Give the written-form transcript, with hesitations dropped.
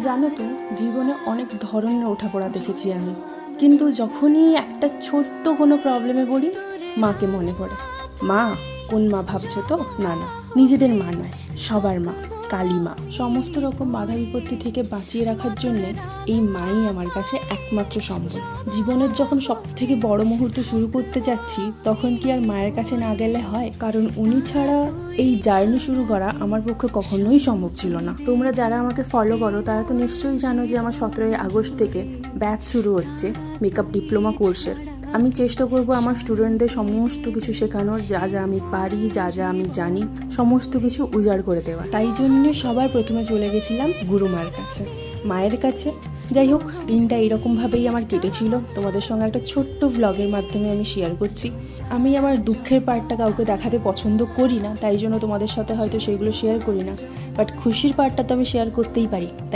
জানো তো, জীবনে অনেক ধরনের ওঠাপড়া দেখেছি আমি, কিন্তু যখনই একটা ছোট্ট কোনো প্রবলেমে পড়ি, মাকে মনে পড়ে। মা, কোন মা ভাবছো তো? না না, নিজেদের মা নয়, সবার মা, কালী মা। সমস্ত রকম বাধা বিপত্তি থেকে বাঁচিয়ে রাখার জন্যে এই মাই আমার কাছে একমাত্র সম্বল। জীবনের যখন সব থেকে বড় মুহূর্ত শুরু করতে যাচ্ছি, তখন কি আর মায়ের কাছে না গেলে হয়? কারণ উনি ছাড়া এই জার্নি শুরু করা আমার পক্ষে কখনোই সম্ভব ছিল না। তোমরা যারা আমাকে ফলো করো তারা তো নিশ্চয়ই জানো যে আমার 17ই আগস্ট থেকে ব্যাচ শুরু হচ্ছে মেকআপ ডিপ্লোমা কোর্সের। আমি চেষ্টা করব আমার স্টুডেন্টদের সমস্ত কিছু শেখানোর, যা যা আমি পারি, যা যা আমি জানি, সমস্ত কিছু উজাড় করে দেওয়া। তাই জন্যে সবার প্রথমে চলে গেছিলাম গুরুমার কাছে, মায়ের কাছে। যাই হোক, দিনটা এরকমভাবেই আমার কেটেছিল। তোমাদের সঙ্গে একটা ছোট্ট ভ্লগের মাধ্যমে আমি শেয়ার করছি। আমি আমার দুঃখের পার্টটা কাউকে দেখাতে পছন্দ করি না, তাই জন্য তোমাদের সাথে হয়তো সেগুলো শেয়ার করি না, বাট খুশির পার্টটা তো আমি শেয়ার করতেই পারি। তাই